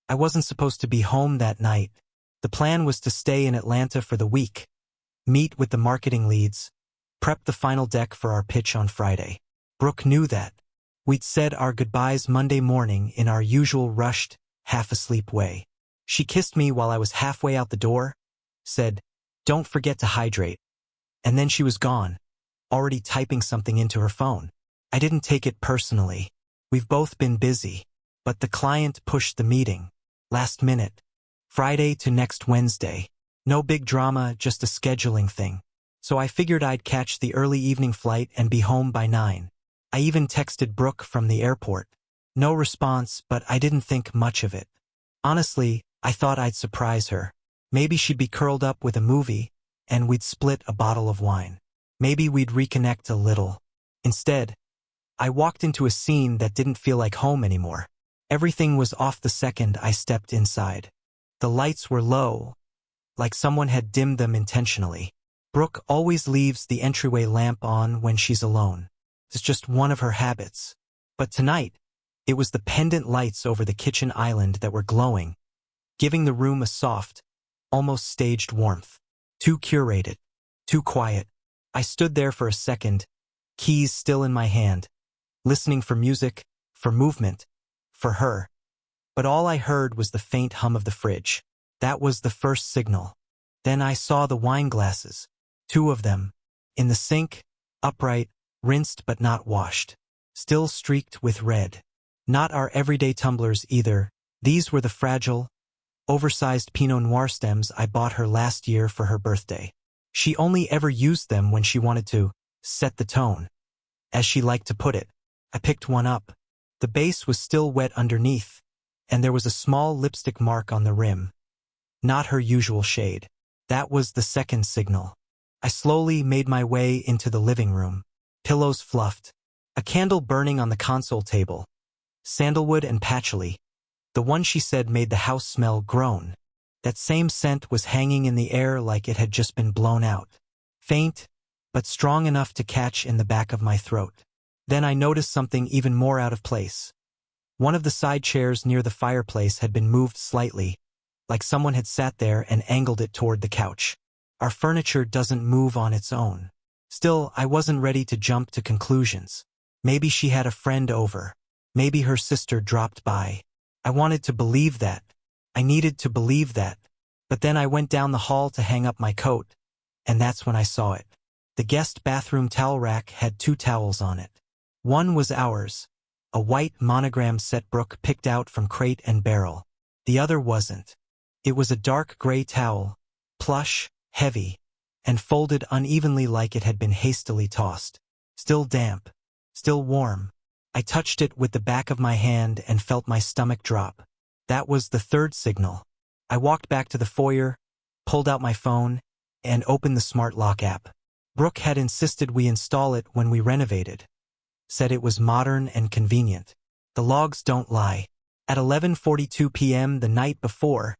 I wasn't supposed to be home that night. The plan was to stay in Atlanta for the week, meet with the marketing leads, prep the final deck for our pitch on Friday. Brooke knew that. We'd said our goodbyes Monday morning in our usual rushed, half-asleep way. She kissed me while I was halfway out the door, said, "Don't forget to hydrate." And then she was gone, already typing something into her phone. I didn't take it personally. We've both been busy. But the client pushed the meeting. Last minute. Friday to next Wednesday. No big drama, just a scheduling thing. So I figured I'd catch the early evening flight and be home by 9. I even texted Brooke from the airport. No response, but I didn't think much of it. Honestly, I thought I'd surprise her. Maybe she'd be curled up with a movie, and we'd split a bottle of wine. Maybe we'd reconnect a little. Instead, I walked into a scene that didn't feel like home anymore. Everything was off the second I stepped inside. The lights were low, like someone had dimmed them intentionally. Brooke always leaves the entryway lamp on when she's alone. It's just one of her habits. But tonight, it was the pendant lights over the kitchen island that were glowing, giving the room a soft, almost staged warmth. Too curated, too quiet. I stood there for a second, keys still in my hand, listening for music, for movement, for her. But all I heard was the faint hum of the fridge. That was the first signal. Then I saw the wine glasses, 2 of them, in the sink, upright, rinsed but not washed, still streaked with red. Not our everyday tumblers either. These were the fragile, oversized Pinot Noir stems I bought her last year for her birthday. She only ever used them when she wanted to set the tone, as she liked to put it. I picked one up. The base was still wet underneath, and there was a small lipstick mark on the rim. Not her usual shade. That was the second signal. I slowly made my way into the living room. Pillows fluffed. A candle burning on the console table. Sandalwood and patchouli. The one she said made the house smell grown. That same scent was hanging in the air like it had just been blown out. Faint, but strong enough to catch in the back of my throat. Then I noticed something even more out of place. One of the side chairs near the fireplace had been moved slightly, like someone had sat there and angled it toward the couch. Our furniture doesn't move on its own. Still, I wasn't ready to jump to conclusions. Maybe she had a friend over. Maybe her sister dropped by. I wanted to believe that. I needed to believe that. But then I went down the hall to hang up my coat, and that's when I saw it. The guest bathroom towel rack had 2 towels on it. One was ours, a white monogram set Brooke picked out from Crate and Barrel. The other wasn't. It was a dark gray towel, plush, heavy, and folded unevenly like it had been hastily tossed. Still damp, still warm. I touched it with the back of my hand and felt my stomach drop. That was the third signal. I walked back to the foyer, pulled out my phone, and opened the smart lock app. Brooke had insisted we install it when we renovated. Said it was modern and convenient. The logs don't lie. At 11:42 p.m. the night before,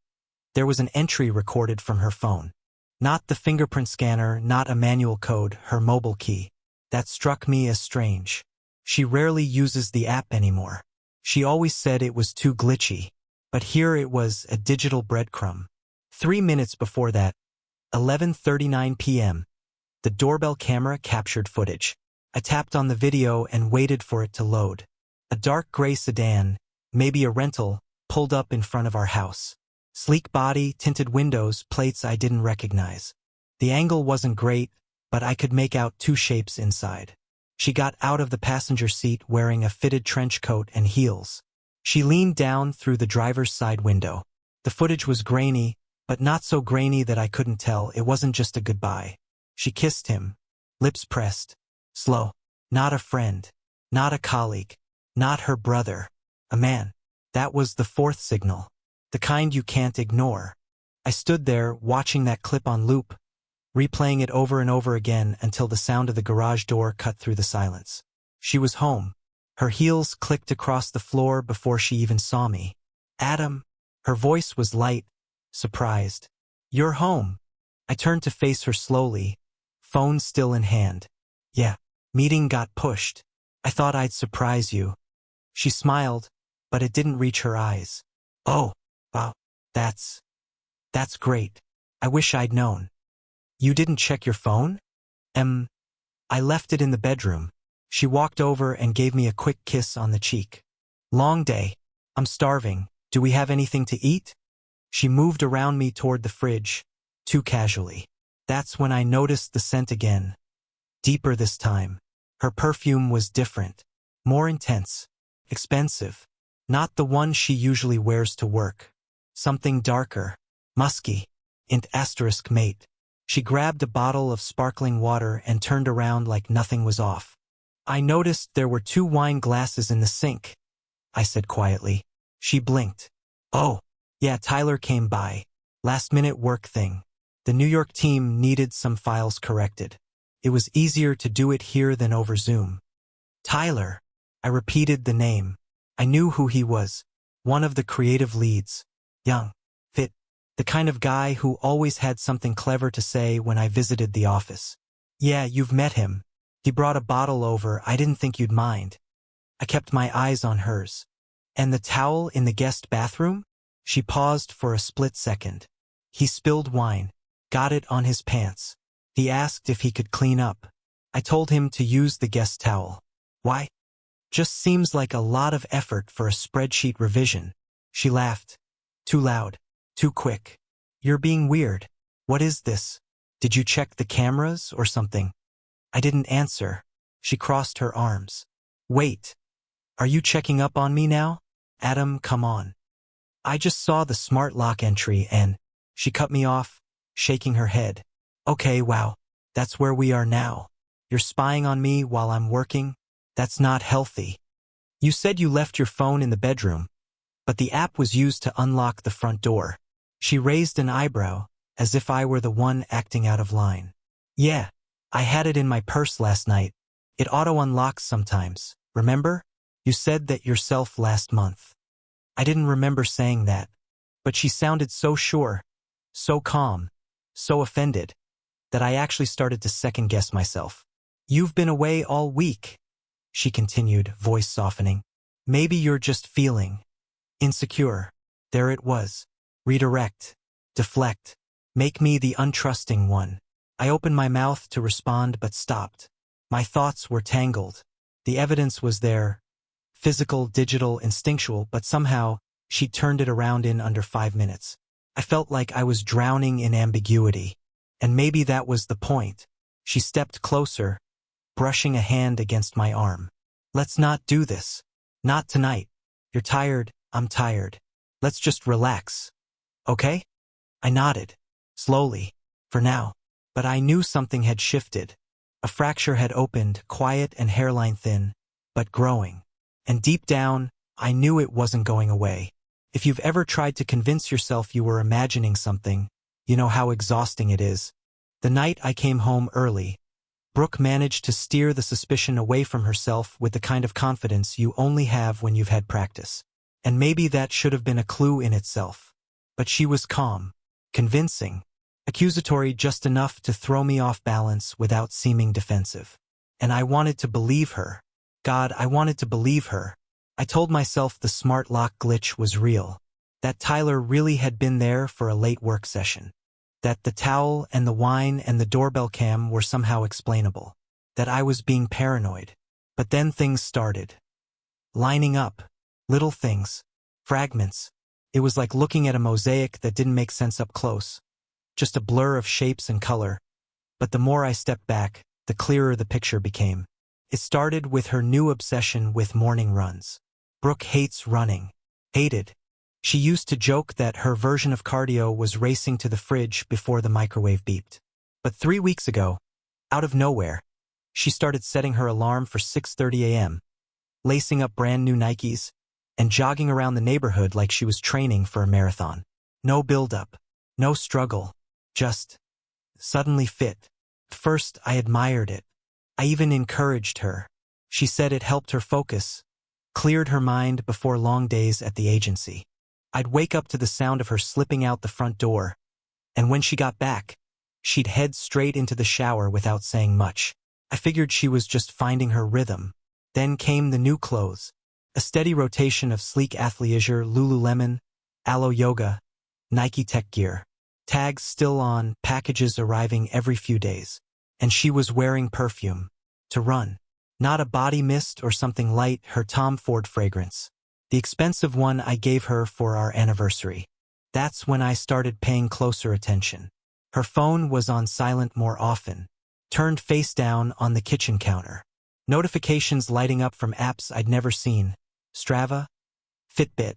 there was an entry recorded from her phone. Not the fingerprint scanner, not a manual code, her mobile key. That struck me as strange. She rarely uses the app anymore. She always said it was too glitchy. But here it was, a digital breadcrumb. 3 minutes before that, 11:39 p.m., the doorbell camera captured footage. I tapped on the video and waited for it to load. A dark gray sedan, maybe a rental, pulled up in front of our house. Sleek body, tinted windows, plates I didn't recognize. The angle wasn't great, but I could make out 2 shapes inside. She got out of the passenger seat wearing a fitted trench coat and heels. She leaned down through the driver's side window. The footage was grainy, but not so grainy that I couldn't tell it wasn't just a goodbye. She kissed him, lips pressed, slow. Not a friend, not a colleague, not her brother, a man. That was the fourth signal, the kind you can't ignore. I stood there watching that clip on loop, replaying it over and over again until the sound of the garage door cut through the silence. She was home. Her heels clicked across the floor before she even saw me. "Adam." Her voice was light, surprised. "You're home." I turned to face her slowly, phone still in hand. "Yeah, meeting got pushed. I thought I'd surprise you." She smiled, but it didn't reach her eyes. "Oh." Wow, that's great. I wish I'd known. You didn't check your phone? I left it in the bedroom. She walked over and gave me a quick kiss on the cheek. Long day. I'm starving. Do we have anything to eat? She moved around me toward the fridge, too casually. That's when I noticed the scent again. Deeper this time. Her perfume was different. More intense. Expensive. Not the one she usually wears to work. Something darker. Musky. Mate. She grabbed a bottle of sparkling water and turned around like nothing was off. I noticed there were 2 wine glasses in the sink, I said quietly. She blinked. Oh, yeah, Tyler came by. Last-minute work thing. The New York team needed some files corrected. It was easier to do it here than over Zoom. Tyler. I repeated the name. I knew who he was. One of the creative leads. Young. Fit. The kind of guy who always had something clever to say when I visited the office. Yeah, you've met him. He brought a bottle over. I didn't think you'd mind. I kept my eyes on hers. And the towel in the guest bathroom? She paused for a split second. He spilled wine. Got it on his pants. He asked if he could clean up. I told him to use the guest towel. Why? Just seems like a lot of effort for a spreadsheet revision. She laughed. Too loud. Too quick. You're being weird. What is this? Did you check the cameras or something? I didn't answer. She crossed her arms. Wait. Are you checking up on me now? Adam, come on. I just saw the smart lock entry and she cut me off, shaking her head. Okay, wow. That's where we are now. You're spying on me while I'm working? That's not healthy. You said you left your phone in the bedroom, but the app was used to unlock the front door. She raised an eyebrow, as if I were the one acting out of line. Yeah, I had it in my purse last night. It auto-unlocks sometimes, remember? You said that yourself last month. I didn't remember saying that, but she sounded so sure, so calm, so offended, that I actually started to second-guess myself. You've been away all week, she continued, voice softening. Maybe you're just feeling insecure. There it was. Redirect. Deflect. Make me the untrusting one. I opened my mouth to respond but stopped. My thoughts were tangled. The evidence was there. Physical, digital, instinctual, but somehow she turned it around in under 5 minutes. I felt like I was drowning in ambiguity. And maybe that was the point. She stepped closer, brushing a hand against my arm. Let's not do this. Not tonight. You're tired, I'm tired. Let's just relax. Okay? I nodded. Slowly. For now. But I knew something had shifted. A fracture had opened, quiet and hairline thin, but growing. And deep down, I knew it wasn't going away. If you've ever tried to convince yourself you were imagining something, you know how exhausting it is. The night I came home early, Brooke managed to steer the suspicion away from herself with the kind of confidence you only have when you've had practice. And maybe that should have been a clue in itself. But she was calm, convincing, accusatory just enough to throw me off balance without seeming defensive. And I wanted to believe her. God, I wanted to believe her. I told myself the smart lock glitch was real. That Tyler really had been there for a late work session. That the towel and the wine and the doorbell cam were somehow explainable. That I was being paranoid. But then things started. Lining up. Little things. Fragments. It was like looking at a mosaic that didn't make sense up close. Just a blur of shapes and color. But the more I stepped back, the clearer the picture became. It started with her new obsession with morning runs. Brooke hates running. Hated. She used to joke that her version of cardio was racing to the fridge before the microwave beeped. But 3 weeks ago, out of nowhere, she started setting her alarm for 6:30 a.m., lacing up brand new Nikes, and jogging around the neighborhood like she was training for a marathon. No build-up, no struggle, just suddenly fit. First, I admired it. I even encouraged her. She said it helped her focus, cleared her mind before long days at the agency. I'd wake up to the sound of her slipping out the front door, and when she got back, she'd head straight into the shower without saying much. I figured she was just finding her rhythm. Then came the new clothes. A steady rotation of sleek athleisure, Lululemon, Aloe Yoga, Nike Tech Gear. Tags still on, packages arriving every few days. And she was wearing perfume. To run. Not a body mist or something light, her Tom Ford fragrance. The expensive one I gave her for our anniversary. That's when I started paying closer attention. Her phone was on silent more often, turned face down on the kitchen counter. Notifications lighting up from apps I'd never seen. Strava, Fitbit,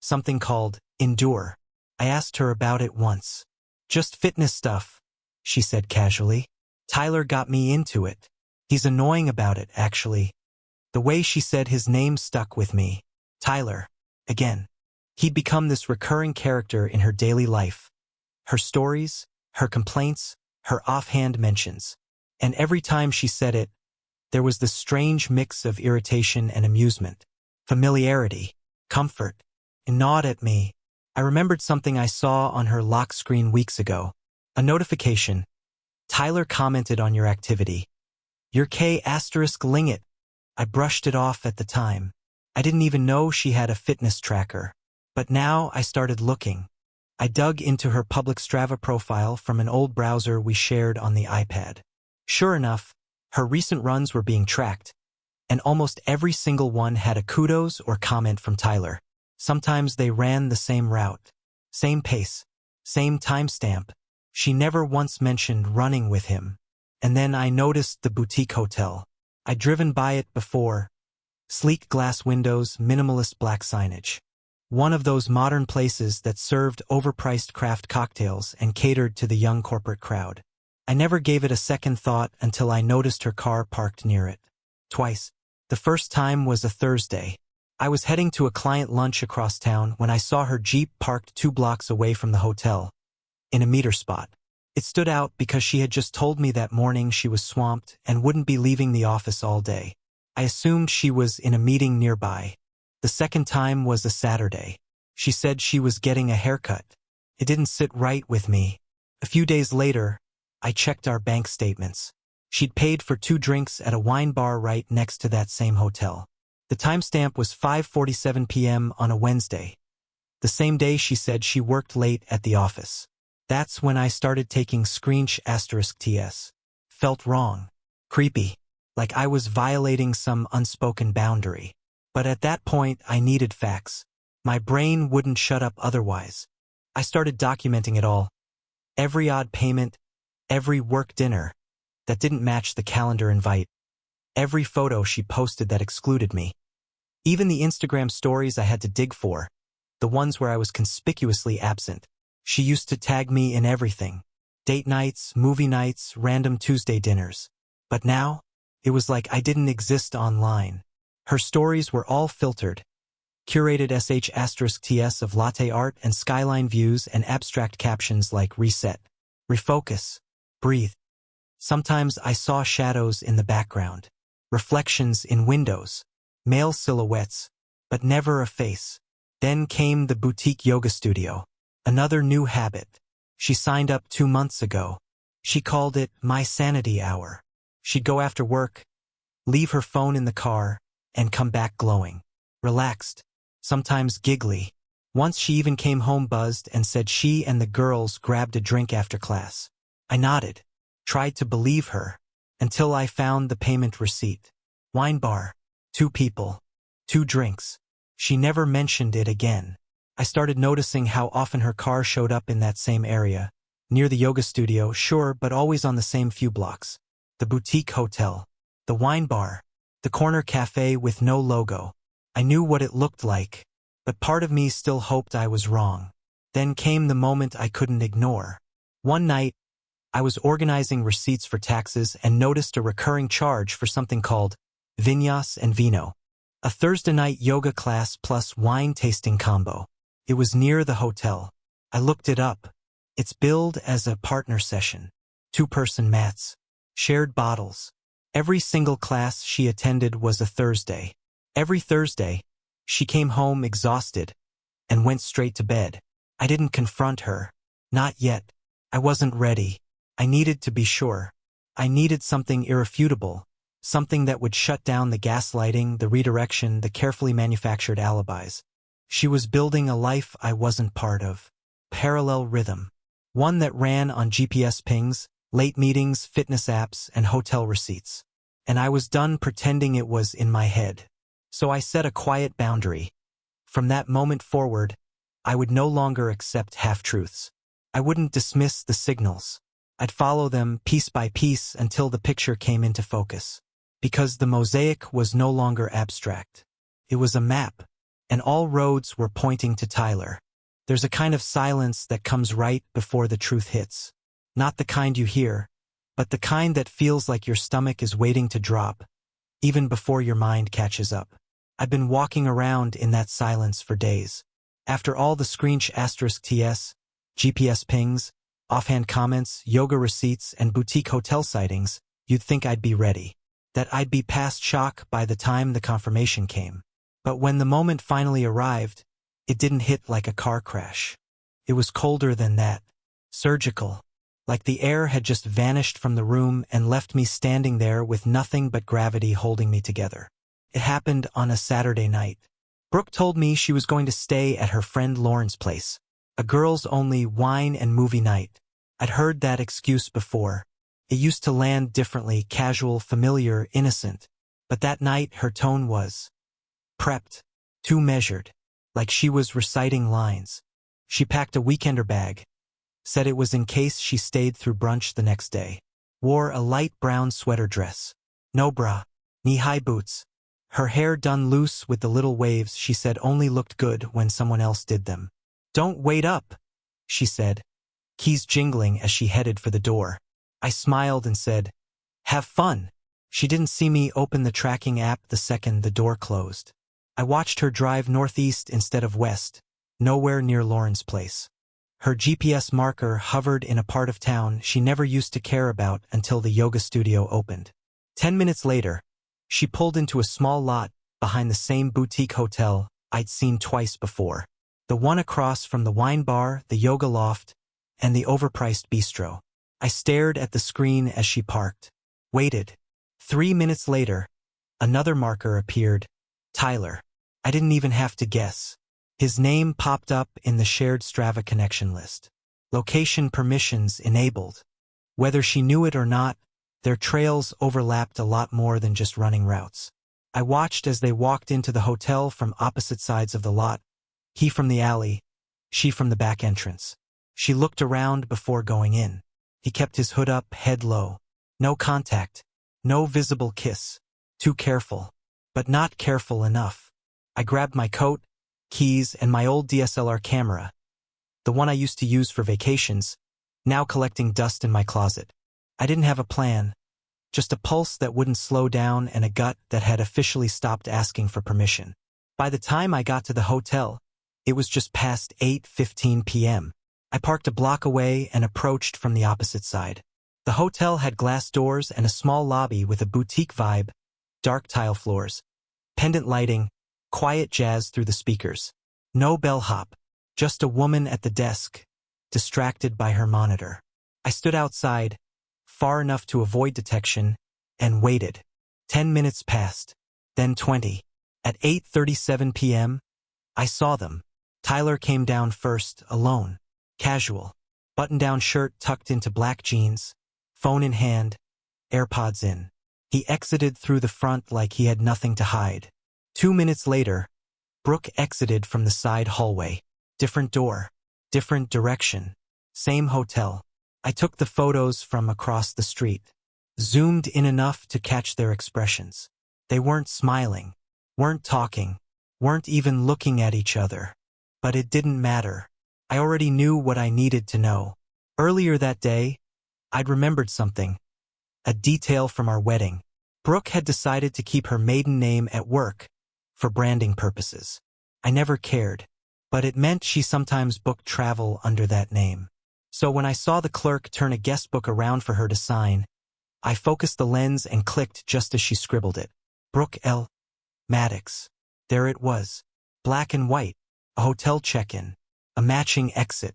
something called Endure. I asked her about it once. Just fitness stuff, she said casually. Tyler got me into it. He's annoying about it, actually. The way she said his name stuck with me. Tyler. Again. He'd become this recurring character in her daily life. Her stories, her complaints, her offhand mentions. And every time she said it, there was this strange mix of irritation and amusement. Familiarity, comfort, and gnawed at me. I remembered something I saw on her lock screen weeks ago. A notification. Tyler commented on your activity. Your K*ling it. I brushed it off at the time. I didn't even know she had a fitness tracker. But now I started looking. I dug into her public Strava profile from an old browser we shared on the iPad. Sure enough, her recent runs were being tracked, and almost every single one had a kudos or comment from Tyler. Sometimes they ran the same route, same pace, same timestamp. She never once mentioned running with him. And then I noticed the boutique hotel. I'd driven by it before. Sleek glass windows, minimalist black signage. One of those modern places that served overpriced craft cocktails and catered to the young corporate crowd. I never gave it a second thought until I noticed her car parked near it. Twice. The first time was a Thursday. I was heading to a client lunch across town when I saw her Jeep parked 2 blocks away from the hotel, in a meter spot. It stood out because she had just told me that morning she was swamped and wouldn't be leaving the office all day. I assumed she was in a meeting nearby. The second time was a Saturday. She said she was getting a haircut. It didn't sit right with me. A few days later, I checked our bank statements. She'd paid for 2 drinks at a wine bar right next to that same hotel. The timestamp was 5:47 p.m. on a Wednesday. The same day she said she worked late at the office. That's when I started taking *TS. Felt wrong. Creepy. Like I was violating some unspoken boundary. But at that point, I needed facts. My brain wouldn't shut up otherwise. I started documenting it all. Every odd payment, every work dinner that didn't match the calendar invite, every photo she posted that excluded me. Even the Instagram stories I had to dig for, the ones where I was conspicuously absent. She used to tag me in everything. Date nights, movie nights, random Tuesday dinners. But now, it was like I didn't exist online. Her stories were all filtered. Curated *TS of latte art and skyline views and abstract captions like reset, refocus, breathe. Sometimes I saw shadows in the background, reflections in windows, male silhouettes, but never a face. Then came the boutique yoga studio. Another new habit. She signed up 2 months ago. She called it my sanity hour. She'd go after work, leave her phone in the car, and come back glowing, relaxed, sometimes giggly. Once she even came home buzzed and said she and the girls grabbed a drink after class. I nodded, tried to believe her, until I found the payment receipt. Wine bar, 2 people, 2 drinks. She never mentioned it again. I started noticing how often her car showed up in that same area, near the yoga studio, sure, but always on the same few blocks. The boutique hotel, the wine bar, the corner cafe with no logo. I knew what it looked like, but part of me still hoped I was wrong. Then came the moment I couldn't ignore. One night, I was organizing receipts for taxes and noticed a recurring charge for something called Vinyas and Vino, a Thursday night yoga class plus wine tasting combo. It was near the hotel. I looked it up. It's billed as a partner session. 2-person mats. Shared bottles. Every single class she attended was a Thursday. Every Thursday, she came home exhausted and went straight to bed. I didn't confront her. Not yet. I wasn't ready. I needed to be sure. I needed something irrefutable. Something that would shut down the gaslighting, the redirection, the carefully manufactured alibis. She was building a life I wasn't part of. Parallel rhythm. One that ran on GPS pings, late meetings, fitness apps, and hotel receipts. And I was done pretending it was in my head. So I set a quiet boundary. From that moment forward, I would no longer accept half-truths. I wouldn't dismiss the signals. I'd follow them piece by piece until the picture came into focus. Because the mosaic was no longer abstract. It was a map, and all roads were pointing to Tyler. There's a kind of silence that comes right before the truth hits. Not the kind you hear, but the kind that feels like your stomach is waiting to drop, even before your mind catches up. I've been walking around in that silence for days. After all the screensh *TS, GPS pings, offhand comments, yoga receipts, and boutique hotel sightings, you'd think I'd be ready. That I'd be past shock by the time the confirmation came. But when the moment finally arrived, it didn't hit like a car crash. It was colder than that. Surgical. Like the air had just vanished from the room and left me standing there with nothing but gravity holding me together. It happened on a Saturday night. Brooke told me she was going to stay at her friend Lauren's place. A girls-only wine and movie night. I'd heard that excuse before. It used to land differently, casual, familiar, innocent. But that night her tone was prepped, too measured, like she was reciting lines. She packed a weekender bag, said it was in case she stayed through brunch the next day. Wore a light brown sweater dress. No bra, knee-high boots. Her hair done loose with the little waves she said only looked good when someone else did them. "Don't wait up," she said, keys jingling as she headed for the door. I smiled and said, "Have fun." She didn't see me open the tracking app the second the door closed. I watched her drive northeast instead of west, nowhere near Lauren's place. Her GPS marker hovered in a part of town she never used to care about until the yoga studio opened. 10 minutes later, she pulled into a small lot behind the same boutique hotel I'd seen twice before. The one across from the wine bar, the yoga loft, and the overpriced bistro. I stared at the screen as she parked. Waited. 3 minutes later, another marker appeared. Tyler. I didn't even have to guess. His name popped up in the shared Strava connection list. Location permissions enabled. Whether she knew it or not, their trails overlapped a lot more than just running routes. I watched as they walked into the hotel from opposite sides of the lot. He from the alley, she from the back entrance. She looked around before going in. He kept his hood up, head low. No contact. No visible kiss. Too careful. But not careful enough. I grabbed my coat, keys, and my old DSLR camera, the one I used to use for vacations, now collecting dust in my closet. I didn't have a plan, just a pulse that wouldn't slow down and a gut that had officially stopped asking for permission. By the time I got to the hotel, it was just past 8:15 p.m. I parked a block away and approached from the opposite side. The hotel had glass doors and a small lobby with a boutique vibe, dark tile floors, pendant lighting, quiet jazz through the speakers. No bellhop, just a woman at the desk, distracted by her monitor. I stood outside, far enough to avoid detection, and waited. 10 minutes passed, then 20. At 8:37 p.m., I saw them. Tyler came down first, alone. Casual. Button-down shirt tucked into black jeans, phone in hand, AirPods in. He exited through the front like he had nothing to hide. 2 minutes later, Brooke exited from the side hallway. Different door, different direction, same hotel. I took the photos from across the street, zoomed in enough to catch their expressions. They weren't smiling, weren't talking, weren't even looking at each other. But it didn't matter. I already knew what I needed to know. Earlier that day, I'd remembered something. A detail from our wedding. Brooke had decided to keep her maiden name at work, for branding purposes. I never cared, but it meant she sometimes booked travel under that name. So when I saw the clerk turn a guest book around for her to sign, I focused the lens and clicked just as she scribbled it. Brooke L. Maddox. There it was. Black and white. A hotel check-in. A matching exit.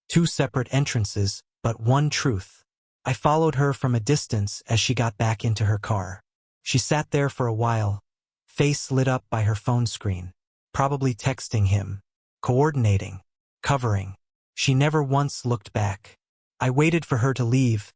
2 separate entrances, but one truth. I followed her from a distance as she got back into her car. She sat there for a while, face lit up by her phone screen, probably texting him. coordinating, covering. She never once looked back. I waited for her to leave,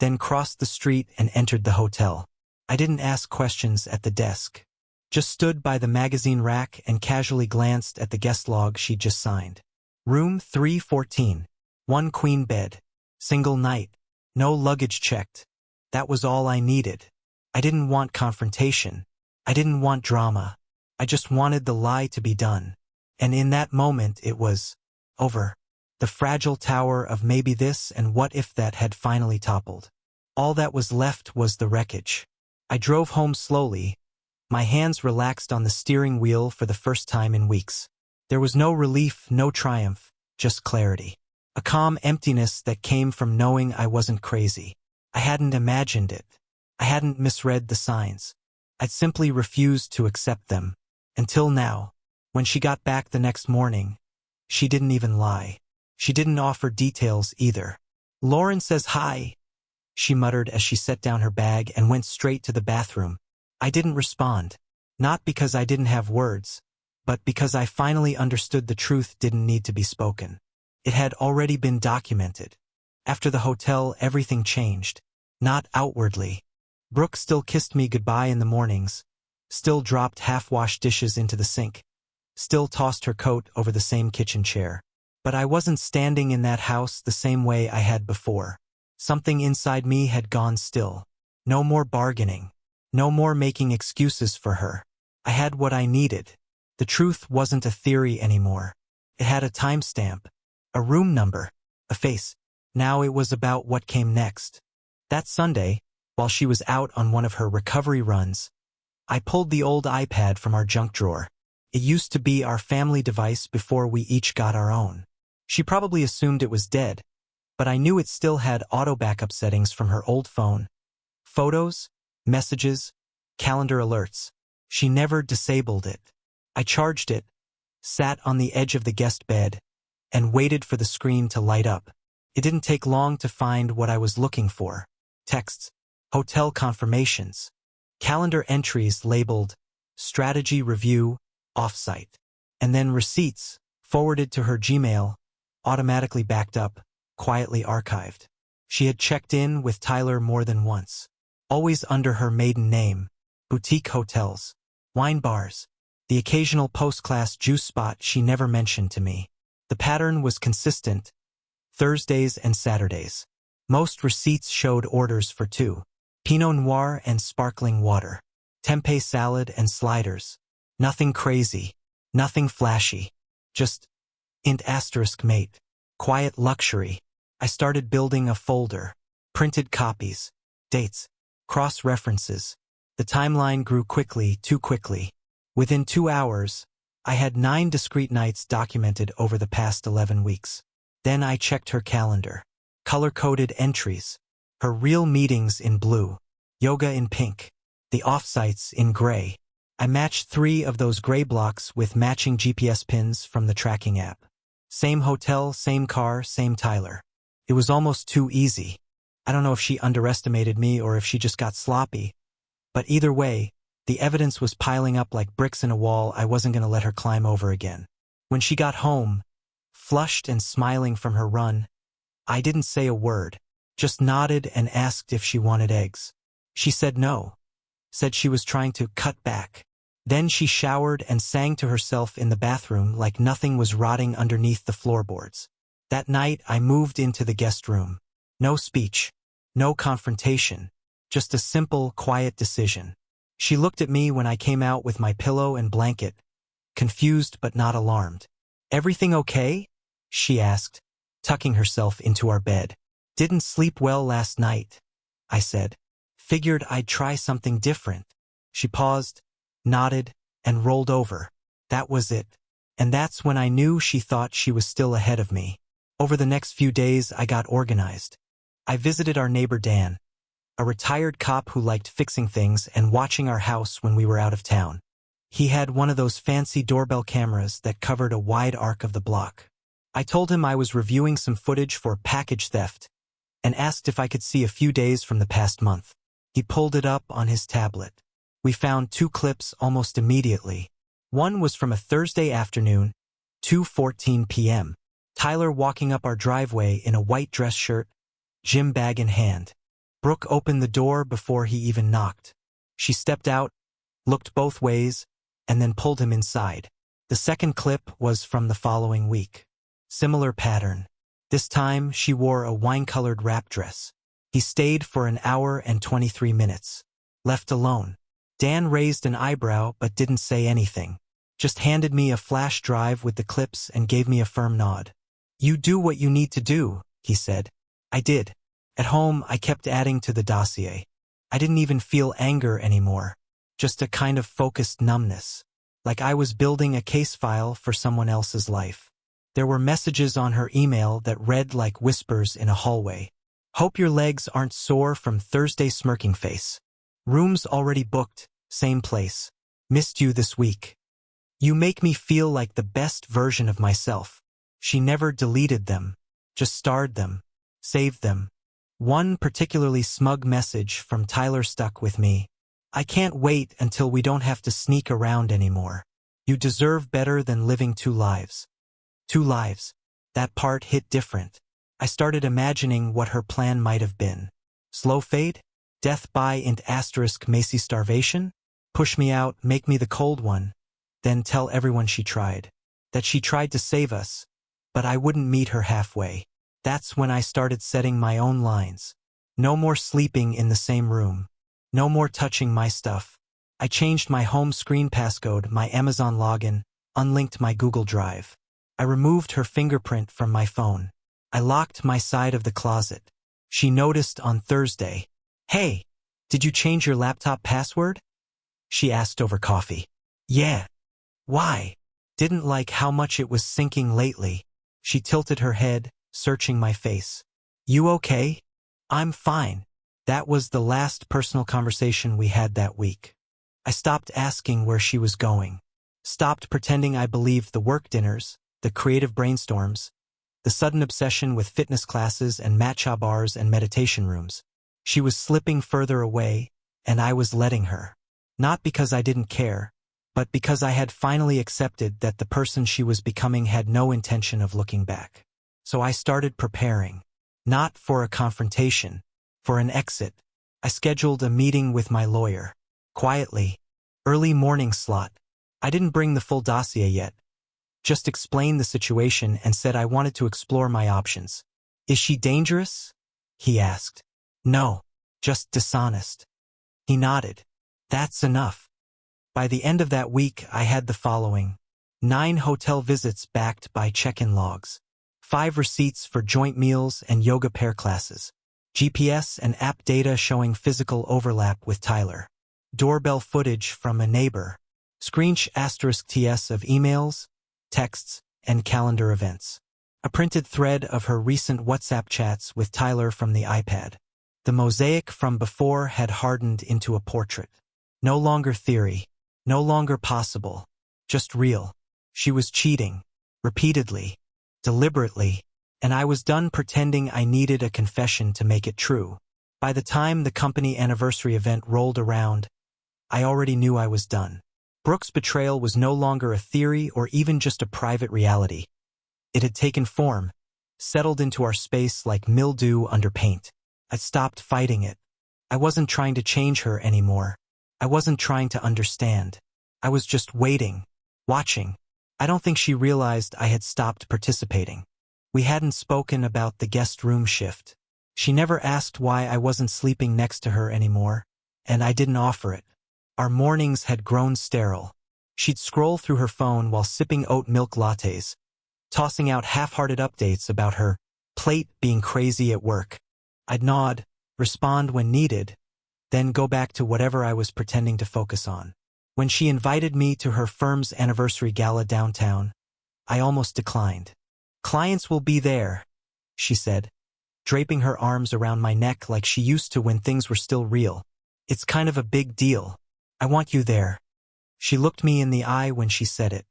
then crossed the street and entered the hotel. I didn't ask questions at the desk. Just stood by the magazine rack and casually glanced at the guest log she'd just signed. Room 314. One queen bed. Single night. No luggage checked. That was all I needed. I didn't want confrontation. I didn't want drama. I just wanted the lie to be done. And in that moment it was over. The fragile tower of maybe this and what if that had finally toppled. All that was left was the wreckage. I drove home slowly, my hands relaxed on the steering wheel for the first time in weeks. There was no relief, no triumph, just clarity. A calm emptiness that came from knowing I wasn't crazy. I hadn't imagined it. I hadn't misread the signs. I'd simply refused to accept them. Until now, when she got back the next morning, she didn't even lie. She didn't offer details either. "Lauren says hi," she muttered as she set down her bag and went straight to the bathroom. I didn't respond. Not because I didn't have words, but because I finally understood the truth didn't need to be spoken. It had already been documented. After the hotel, everything changed. Not outwardly. Brooke still kissed me goodbye in the mornings, still dropped half-washed dishes into the sink, still tossed her coat over the same kitchen chair. But I wasn't standing in that house the same way I had before. Something inside me had gone still. No more bargaining. No more making excuses for her. I had what I needed. The truth wasn't a theory anymore. It had a timestamp, a room number, a face. Now it was about what came next. That Sunday, while she was out on one of her recovery runs, I pulled the old iPad from our junk drawer. It used to be our family device before we each got our own. She probably assumed it was dead, but I knew it still had auto backup settings from her old phone. Photos, messages, calendar alerts. She never disabled it. I charged it, sat on the edge of the guest bed, and waited for the screen to light up. It didn't take long to find what I was looking for. Texts, hotel confirmations, calendar entries labeled strategy review, offsite, and then receipts forwarded to her Gmail, automatically backed up, quietly archived. She had checked in with Tyler more than once, always under her maiden name, boutique hotels, wine bars, the occasional post-class juice spot she never mentioned to me. The pattern was consistent, Thursdays and Saturdays. Most receipts showed orders for two, Pinot Noir and sparkling water, tempeh salad and sliders. Nothing crazy, nothing flashy, just int asterisk mate, quiet luxury. I started building a folder, printed copies, dates, cross-references. The timeline grew quickly, too quickly. Within 2 hours, I had 9 discrete nights documented over the past 11 weeks. Then I checked her calendar. Color-coded entries. Her real meetings in blue. Yoga in pink. The offsites in gray. I matched 3 of those gray blocks with matching GPS pins from the tracking app. Same hotel, same car, same Tyler. It was almost too easy. I don't know if she underestimated me or if she just got sloppy. But either way, the evidence was piling up like bricks in a wall I wasn't going to let her climb over again. When she got home, flushed and smiling from her run, I didn't say a word, just nodded and asked if she wanted eggs. She said no, said she was trying to cut back. Then she showered and sang to herself in the bathroom like nothing was rotting underneath the floorboards. That night I moved into the guest room. No speech, no confrontation, just a simple, quiet decision. She looked at me when I came out with my pillow and blanket, confused but not alarmed. "Everything okay?" she asked, tucking herself into our bed. "Didn't sleep well last night," I said. "Figured I'd try something different." She paused, nodded, and rolled over. That was it. And that's when I knew she thought she was still ahead of me. Over the next few days, I got organized. I visited our neighbor Dan, a retired cop who liked fixing things and watching our house when we were out of town. He had one of those fancy doorbell cameras that covered a wide arc of the block. I told him I was reviewing some footage for package theft and asked if I could see a few days from the past month. He pulled it up on his tablet. We found 2 clips almost immediately. One was from a Thursday afternoon, 2:14 p.m. Tyler walking up our driveway in a white dress shirt, gym bag in hand. Brooke opened the door before he even knocked. She stepped out, looked both ways, and then pulled him inside. The second clip was from the following week. Similar pattern. This time, she wore a wine-colored wrap dress. He stayed for an hour and 23 minutes. Left alone. Dan raised an eyebrow but didn't say anything. Just handed me a flash drive with the clips and gave me a firm nod. "You do what you need to do," he said. I did. At home, I kept adding to the dossier. I didn't even feel anger anymore. Just a kind of focused numbness. Like I was building a case file for someone else's life. There were messages on her email that read like whispers in a hallway. "Hope your legs aren't sore from Thursday smirking face. Rooms already booked, same place. Missed you this week. You make me feel like the best version of myself." She never deleted them, just starred them, saved them. One particularly smug message from Tyler stuck with me. "I can't wait until we don't have to sneak around anymore. You deserve better than living two lives." Two lives. That part hit different. I started imagining what her plan might have been. Slow fade? Death by Macy starvation? Push me out, make me the cold one. Then tell everyone she tried. That she tried to save us. But I wouldn't meet her halfway. That's when I started setting my own lines. No more sleeping in the same room. No more touching my stuff. I changed my home screen passcode, my Amazon login, unlinked my Google Drive. I removed her fingerprint from my phone. I locked my side of the closet. She noticed on Thursday. "Hey, did you change your laptop password?" she asked over coffee. "Yeah." "Why?" "Didn't like how much it was sinking lately." She tilted her head, searching my face. "You okay?" "I'm fine." That was the last personal conversation we had that week. I stopped asking where she was going. Stopped pretending I believed the work dinners, the creative brainstorms, the sudden obsession with fitness classes and matcha bars and meditation rooms. She was slipping further away, and I was letting her. Not because I didn't care, but because I had finally accepted that the person she was becoming had no intention of looking back. So I started preparing. Not for a confrontation, for an exit. I scheduled a meeting with my lawyer. Quietly. Early morning slot. I didn't bring the full dossier yet. Just explained the situation and said I wanted to explore my options. "Is she dangerous?" he asked. "No, just dishonest." He nodded. "That's enough." By the end of that week, I had the following. 9 hotel visits backed by check-in logs. 5 receipts for joint meals and yoga pair classes. GPS and app data showing physical overlap with Tyler. Doorbell footage from a neighbor. *TS of emails, texts, and calendar events. A printed thread of her recent WhatsApp chats with Tyler from the iPad. The mosaic from before had hardened into a portrait. No longer theory. No longer possible. Just real. She was cheating. Repeatedly. Deliberately. And I was done pretending I needed a confession to make it true. By the time the company anniversary event rolled around, I already knew I was done. Brooke's betrayal was no longer a theory or even just a private reality. It had taken form, settled into our space like mildew under paint. I'd stopped fighting it. I wasn't trying to change her anymore. I wasn't trying to understand. I was just waiting, watching. I don't think she realized I had stopped participating. We hadn't spoken about the guest room shift. She never asked why I wasn't sleeping next to her anymore, and I didn't offer it. Our mornings had grown sterile. She'd scroll through her phone while sipping oat milk lattes, tossing out half-hearted updates about her plate being crazy at work. I'd nod, respond when needed, then go back to whatever I was pretending to focus on. When she invited me to her firm's anniversary gala downtown, I almost declined. "Clients will be there," she said, draping her arms around my neck like she used to when things were still real. "It's kind of a big deal. I want you there." She looked me in the eye when she said it.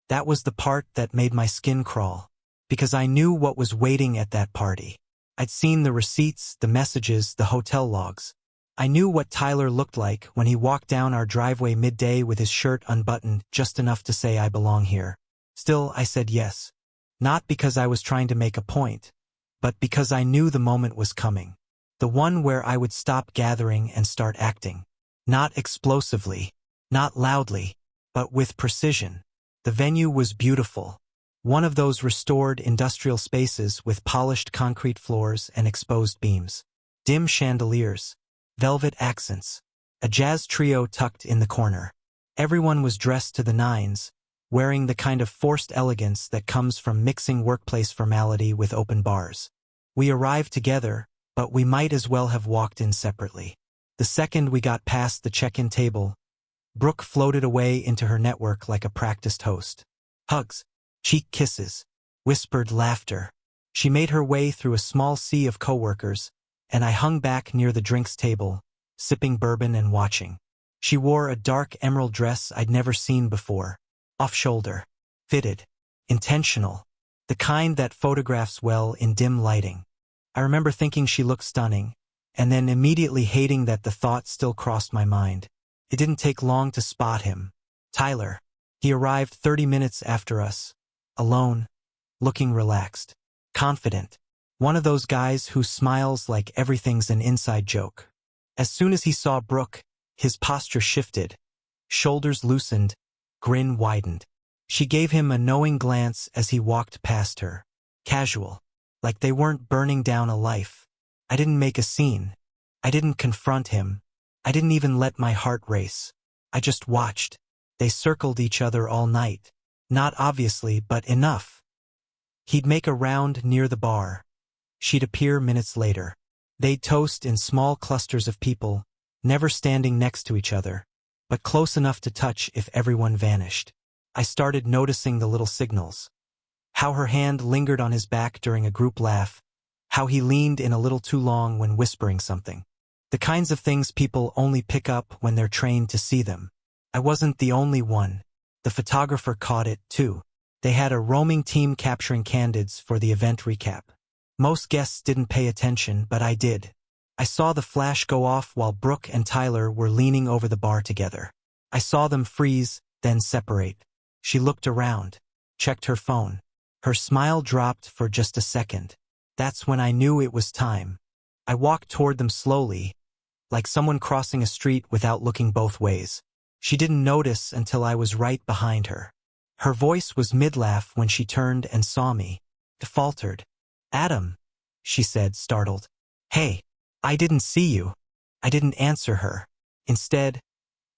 That was the part that made my skin crawl, because I knew what was waiting at that party. I'd seen the receipts, the messages, the hotel logs. I knew what Tyler looked like when he walked down our driveway midday with his shirt unbuttoned just enough to say I belong here. Still, I said yes. Not because I was trying to make a point, but because I knew the moment was coming. The one where I would stop gathering and start acting. Not explosively, not loudly, but with precision. The venue was beautiful. One of those restored industrial spaces with polished concrete floors and exposed beams. Dim chandeliers, velvet accents, a jazz trio tucked in the corner. Everyone was dressed to the nines, wearing the kind of forced elegance that comes from mixing workplace formality with open bars. We arrived together, but we might as well have walked in separately. The second we got past the check-in table, Brooke floated away into her network like a practiced host. Hugs, cheek kisses, whispered laughter. She made her way through a small sea of coworkers, and I hung back near the drinks table, sipping bourbon and watching. She wore a dark emerald dress I'd never seen before, off-shoulder, fitted, intentional, the kind that photographs well in dim lighting. I remember thinking she looked stunning, and then immediately hating that the thought still crossed my mind. It didn't take long to spot him. Tyler. He arrived 30 minutes after us, alone, looking relaxed, confident. One of those guys who smiles like everything's an inside joke. As soon as he saw Brooke, his posture shifted, shoulders loosened, grin widened. She gave him a knowing glance as he walked past her. Casual, like they weren't burning down a life. I didn't make a scene. I didn't confront him. I didn't even let my heart race. I just watched. They circled each other all night. Not obviously, but enough. He'd make a round near the bar. She'd appear minutes later. They'd toast in small clusters of people, never standing next to each other, but close enough to touch if everyone vanished. I started noticing the little signals. How her hand lingered on his back during a group laugh, how he leaned in a little too long when whispering something. The kinds of things people only pick up when they're trained to see them. I wasn't the only one. The photographer caught it, too. They had a roaming team capturing candidates for the event recap. Most guests didn't pay attention, but I did. I saw the flash go off while Brooke and Tyler were leaning over the bar together. I saw them freeze, then separate. She looked around, checked her phone. Her smile dropped for just a second. That's when I knew it was time. I walked toward them slowly, like someone crossing a street without looking both ways. She didn't notice until I was right behind her. Her voice was mid-laugh when she turned and saw me. Faltered. "Adam," she said, startled. "Hey, I didn't see you." I didn't answer her. Instead,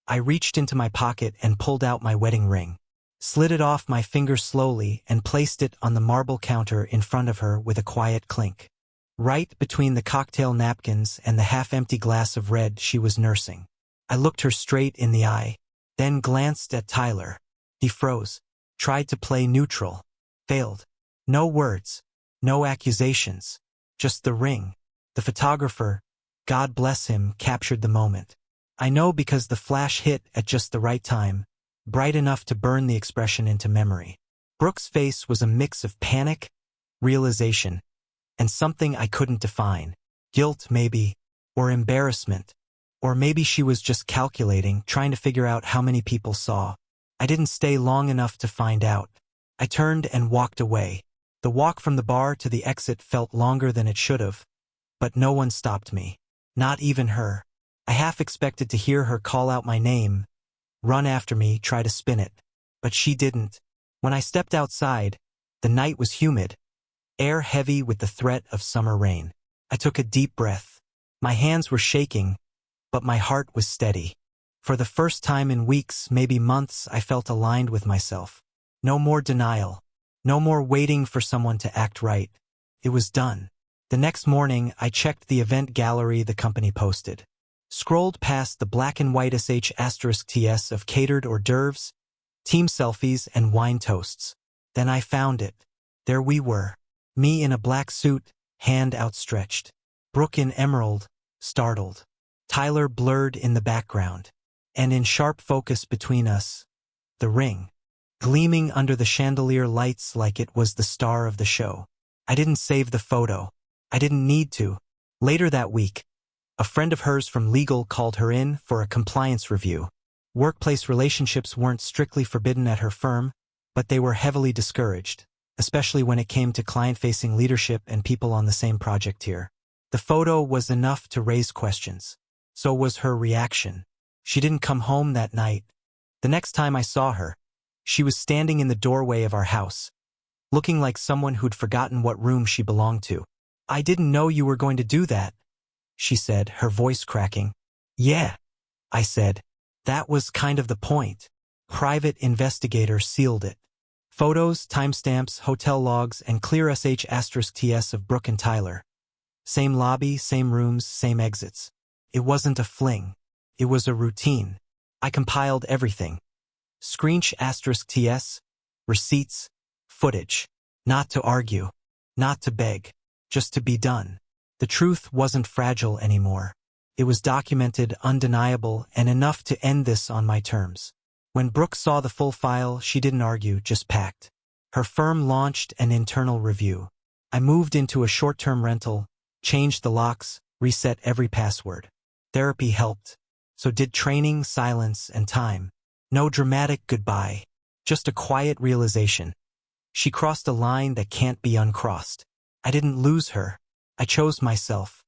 I reached into my pocket and pulled out my wedding ring, slid it off my finger slowly and placed it on the marble counter in front of her with a quiet clink, right between the cocktail napkins and the half-empty glass of red she was nursing. I looked her straight in the eye, then glanced at Tyler. He froze, tried to play neutral, failed. No words, no accusations, just the ring. The photographer, God bless him, captured the moment. I know because the flash hit at just the right time, bright enough to burn the expression into memory. Brooke's face was a mix of panic, realization, and something I couldn't define. Guilt, maybe, or embarrassment. Or maybe she was just calculating, trying to figure out how many people saw. I didn't stay long enough to find out. I turned and walked away. The walk from the bar to the exit felt longer than it should have, but no one stopped me. Not even her. I half expected to hear her call out my name, run after me, try to spin it. But she didn't. When I stepped outside, the night was humid, air heavy with the threat of summer rain. I took a deep breath. My hands were shaking, but my heart was steady. For the first time in weeks, maybe months, I felt aligned with myself. No more denial. No more waiting for someone to act right. It was done. The next morning, I checked the event gallery the company posted. Scrolled past the black and white **TS of catered hors d'oeuvres, team selfies, and wine toasts. Then I found it. There we were. Me in a black suit, hand outstretched. Brooke in emerald, startled. Tyler blurred in the background. And in sharp focus between us, the ring, gleaming under the chandelier lights like it was the star of the show. I didn't save the photo. I didn't need to. Later that week, a friend of hers from legal called her in for a compliance review. Workplace relationships weren't strictly forbidden at her firm, but they were heavily discouraged, especially when it came to client-facing leadership and people on the same project tier. The photo was enough to raise questions. So was her reaction. She didn't come home that night. The next time I saw her, she was standing in the doorway of our house, looking like someone who'd forgotten what room she belonged to. "I didn't know you were going to do that," she said, her voice cracking. "Yeah," I said. "That was kind of the point." Private investigator sealed it. Photos, timestamps, hotel logs, and clear sh*ts of Brooke and Tyler. Same lobby, same rooms, same exits. It wasn't a fling. It was a routine. I compiled everything. Screensh*ts, receipts, footage. Not to argue. Not to beg. Just to be done. The truth wasn't fragile anymore. It was documented, undeniable, and enough to end this on my terms. When Brooke saw the full file, she didn't argue, just packed. Her firm launched an internal review. I moved into a short-term rental, changed the locks, reset every password. Therapy helped. So did training, silence, and time. No dramatic goodbye. Just a quiet realization. She crossed a line that can't be uncrossed. I didn't lose her. I chose myself.